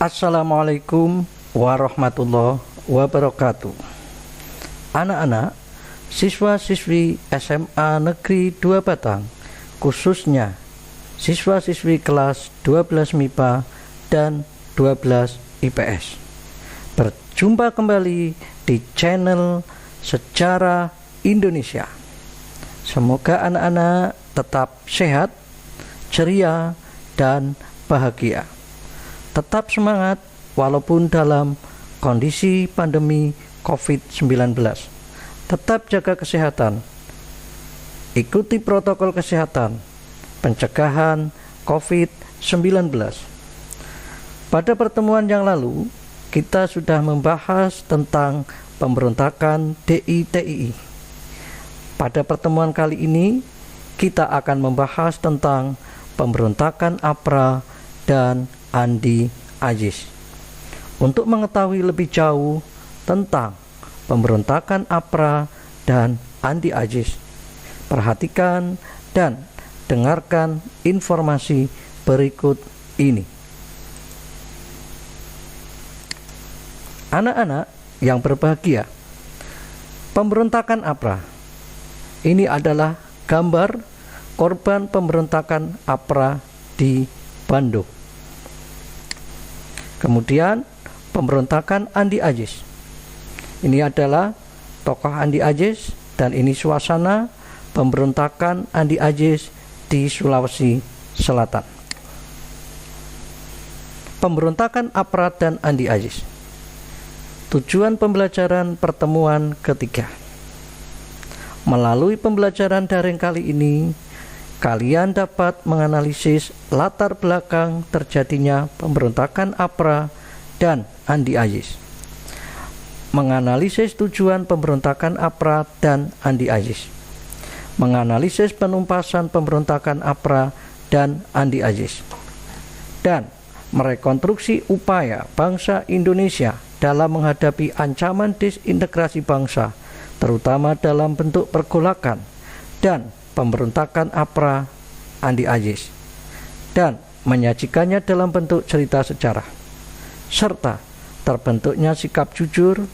Assalamualaikum warahmatullahi wabarakatuh. Anak-anak, siswa-siswi SMA Negeri 2 Batang, khususnya siswa-siswi kelas 12 MIPA dan 12 IPS, berjumpa kembali di channel Sejarah Indonesia. Semoga anak-anak tetap sehat, ceria, dan bahagia. Tetap semangat walaupun dalam kondisi pandemi COVID-19. Tetap jaga kesehatan. Ikuti protokol kesehatan pencegahan COVID-19. Pada pertemuan yang lalu, kita sudah membahas tentang pemberontakan DITII. Pada pertemuan kali ini, kita akan membahas tentang pemberontakan APRA dan Andi Aziz. Untuk mengetahui lebih jauh tentang pemberontakan APRA dan Andi Aziz, perhatikan dan dengarkan informasi berikut ini. Anak-anak yang berbahagia, pemberontakan APRA ini adalah gambar korban pemberontakan APRA di Bandung. Kemudian pemberontakan Andi Aziz. Ini adalah tokoh Andi Aziz dan ini suasana pemberontakan Andi Aziz di Sulawesi Selatan. Pemberontakan APRA dan Andi Aziz. Tujuan pembelajaran pertemuan ketiga. Melalui pembelajaran daring kali ini, kalian dapat menganalisis latar belakang terjadinya pemberontakan APRA dan Andi Aziz. Menganalisis tujuan pemberontakan APRA dan Andi Aziz. Menganalisis penumpasan pemberontakan APRA dan Andi Aziz. Dan merekonstruksi upaya bangsa Indonesia dalam menghadapi ancaman disintegrasi bangsa, terutama dalam bentuk pergolakan dan pemberontakan APRA Andi Aziz, dan menyajikannya dalam bentuk cerita sejarah, serta terbentuknya sikap jujur,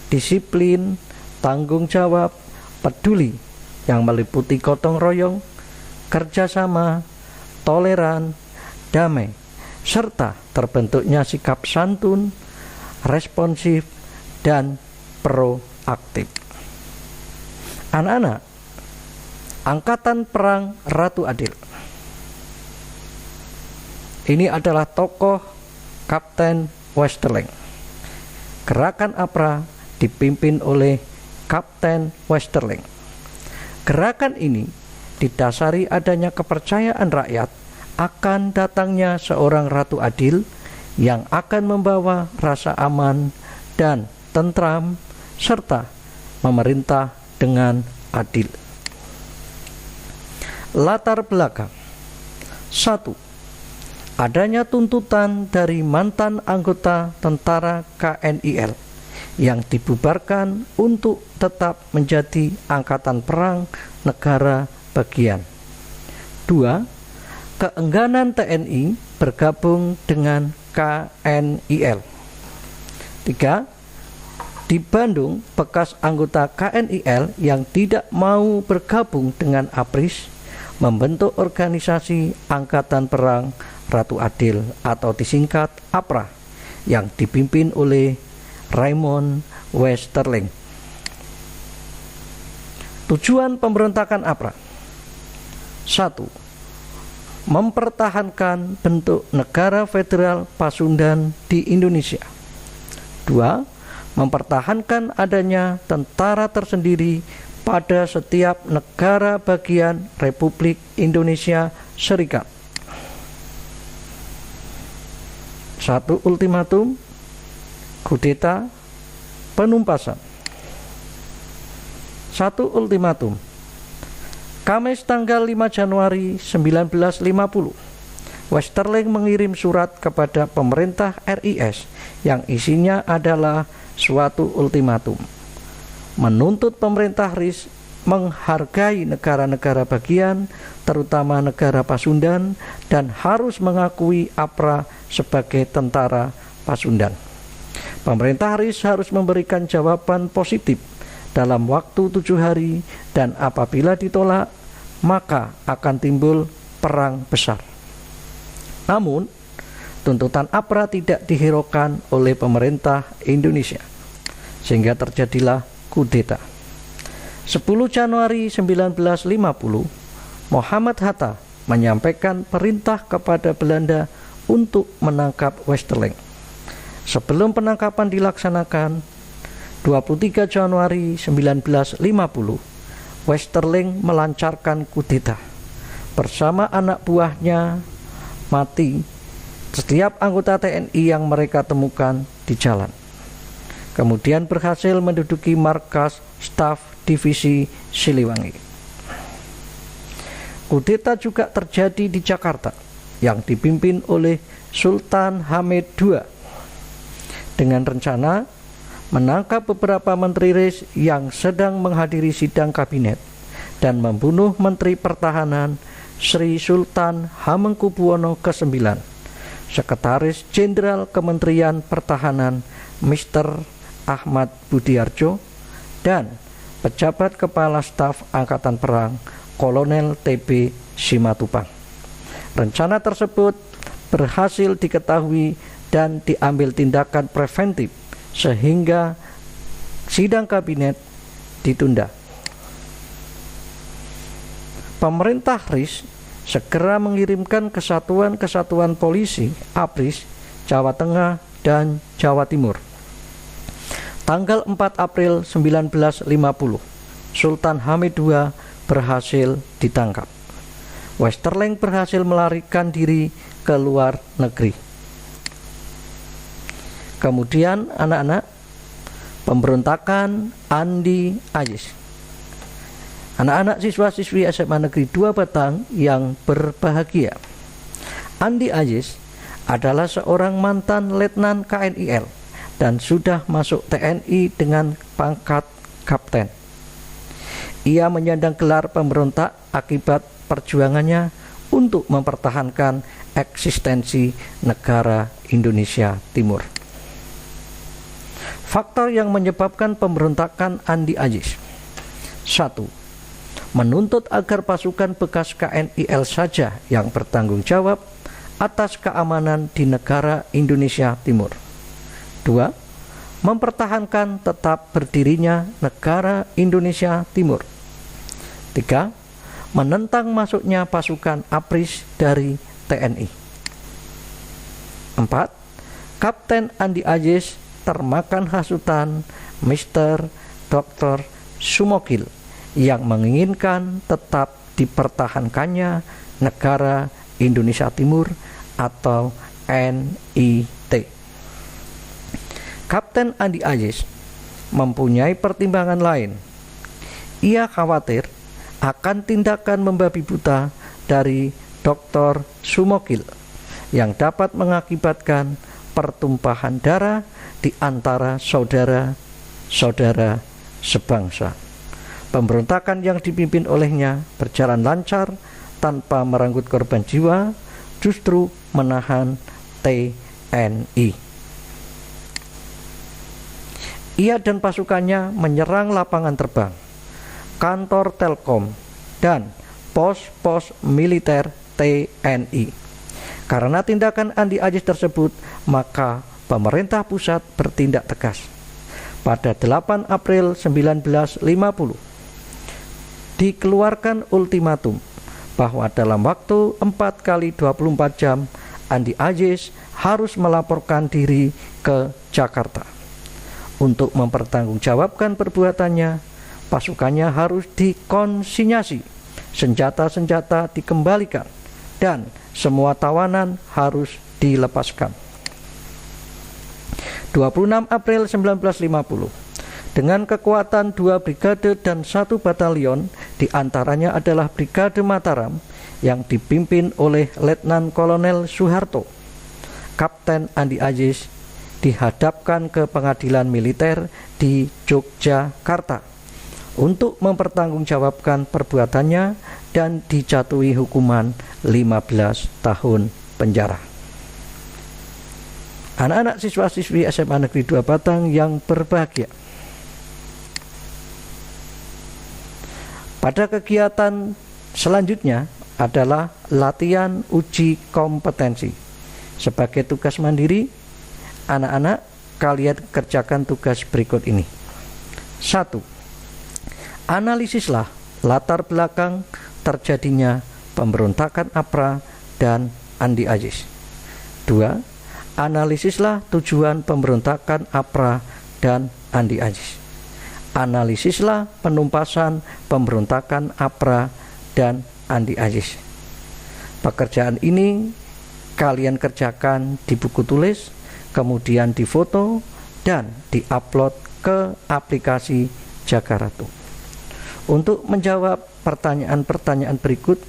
disiplin, tanggung jawab, peduli yang meliputi gotong royong, kerjasama, toleran, damai, serta terbentuknya sikap santun, responsif, dan proaktif. Anak-anak, Angkatan Perang Ratu Adil. Ini adalah tokoh Kapten Westerling. Gerakan APRA dipimpin oleh Kapten Westerling. Gerakan ini didasari adanya kepercayaan rakyat akan datangnya seorang Ratu Adil yang akan membawa rasa aman dan tentram serta memerintah dengan adil. Latar belakang. 1. Adanya tuntutan dari mantan anggota tentara KNIL yang dibubarkan untuk tetap menjadi angkatan perang negara bagian. 2. Keengganan TNI bergabung dengan KNIL. 3. Di Bandung, bekas anggota KNIL yang tidak mau bergabung dengan APRIS membentuk organisasi Angkatan Perang Ratu Adil atau disingkat APRA yang dipimpin oleh Raymond Westerling. Tujuan pemberontakan APRA. 1. Mempertahankan bentuk negara federal Pasundan di Indonesia. 2. Mempertahankan adanya tentara tersendiri pada setiap negara bagian Republik Indonesia Serikat. 1. Ultimatum, kudeta, penumpasan. 1. Ultimatum. Kamis tanggal 5 Januari 1950, Westerling mengirim surat kepada pemerintah RIS yang isinya adalah suatu ultimatum, menuntut pemerintah RIS menghargai negara-negara bagian, terutama negara Pasundan, dan harus mengakui APRA sebagai tentara Pasundan. Pemerintah RIS harus memberikan jawaban positif dalam waktu 7 hari, dan apabila ditolak, maka akan timbul perang besar. Namun, tuntutan APRA tidak dihiraukan oleh pemerintah Indonesia, sehingga terjadilah kudeta. 10 Januari 1950, Muhammad Hatta menyampaikan perintah kepada Belanda untuk menangkap Westerling. Sebelum penangkapan dilaksanakan, 23 Januari 1950, Westerling melancarkan kudeta. Bersama anak buahnya mati setiap anggota TNI yang mereka temukan di jalan. Kemudian berhasil menduduki markas staf divisi Siliwangi. Kudeta juga terjadi di Jakarta yang dipimpin oleh Sultan Hamid II dengan rencana menangkap beberapa menteri RIS yang sedang menghadiri sidang kabinet dan membunuh Menteri Pertahanan Sri Sultan Hamengkubuwono ke-9, Sekretaris Jenderal Kementerian Pertahanan Mr. Ahmad Budiarjo, dan pejabat Kepala Staf Angkatan Perang Kolonel TB Simatupang. Rencana tersebut berhasil diketahui dan diambil tindakan preventif sehingga sidang kabinet ditunda. Pemerintah RIS segera mengirimkan kesatuan-kesatuan polisi APRIS Jawa Tengah dan Jawa Timur. Tanggal 4 April 1950, Sultan Hamid II berhasil ditangkap. Westerling berhasil melarikan diri ke luar negeri. Kemudian anak-anak, pemberontakan Andi Ajis. Anak-anak siswa-siswi SMA Negeri 2 Batang yang berbahagia. Andi Ajis adalah seorang mantan letnan KNIL dan sudah masuk TNI dengan pangkat kapten. Ia menyandang gelar pemberontak akibat perjuangannya untuk mempertahankan eksistensi negara Indonesia Timur. Faktor yang menyebabkan pemberontakan Andi Ajis: 1. Menuntut agar pasukan bekas KNIL saja yang bertanggung jawab atas keamanan di negara Indonesia Timur. 2. Mempertahankan tetap berdirinya negara Indonesia Timur. 3. Menentang masuknya pasukan APRIS dari TNI. 4. Kapten Andi Ajis termakan hasutan Mr. Dr. Sumokil yang menginginkan tetap dipertahankannya negara Indonesia Timur atau NIT. Kapten Andi Ajis mempunyai pertimbangan lain. Ia khawatir akan tindakan membabi buta dari Dr. Sumokil yang dapat mengakibatkan pertumpahan darah di antara saudara-saudara sebangsa. Pemberontakan yang dipimpin olehnya berjalan lancar tanpa merenggut korban jiwa, justru menahan TNI. Ia dan pasukannya menyerang lapangan terbang, kantor Telkom, dan pos-pos militer TNI. Karena tindakan Andi Ajis tersebut, maka pemerintah pusat bertindak tegas. Pada 8 April 1950, dikeluarkan ultimatum bahwa dalam waktu 4 kali 24 jam, Andi Ajis harus melaporkan diri ke Jakarta. Untuk mempertanggungjawabkan perbuatannya, pasukannya harus dikonsinyasi, senjata-senjata dikembalikan, dan semua tawanan harus dilepaskan. 26 April 1950, dengan kekuatan 2 brigade dan 1 batalion, diantaranya adalah Brigade Mataram yang dipimpin oleh Letnan Kolonel Soeharto, Kapten Andi Ajis dihadapkan ke pengadilan militer di Yogyakarta untuk mempertanggungjawabkan perbuatannya dan dijatuhi hukuman 15 tahun penjara. Anak-anak siswa-siswi SMA Negeri 2 Batang yang berbahagia, pada kegiatan selanjutnya adalah latihan uji kompetensi. Sebagai tugas mandiri, anak-anak kalian kerjakan tugas berikut ini. 1. Analisislah latar belakang terjadinya pemberontakan APRA dan Andi Aziz. 2. Analisislah tujuan pemberontakan APRA dan Andi Aziz. Analisislah penumpasan pemberontakan APRA dan Andi Aziz. Pekerjaan ini kalian kerjakan di buku tulis, kemudian difoto dan diupload ke aplikasi Jaga Ratu. Untuk menjawab pertanyaan-pertanyaan berikut,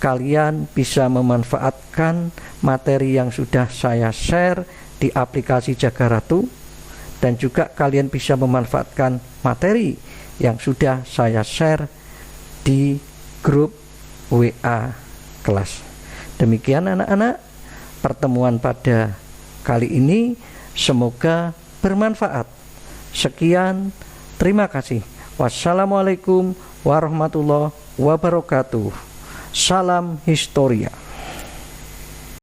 kalian bisa memanfaatkan materi yang sudah saya share di aplikasi Jaga Ratu, dan juga kalian bisa memanfaatkan materi yang sudah saya share di grup WA kelas. Demikian anak-anak, pertemuan pada kali ini semoga bermanfaat. Sekian, terima kasih. Wassalamualaikum warahmatullahi wabarakatuh. Salam Historia.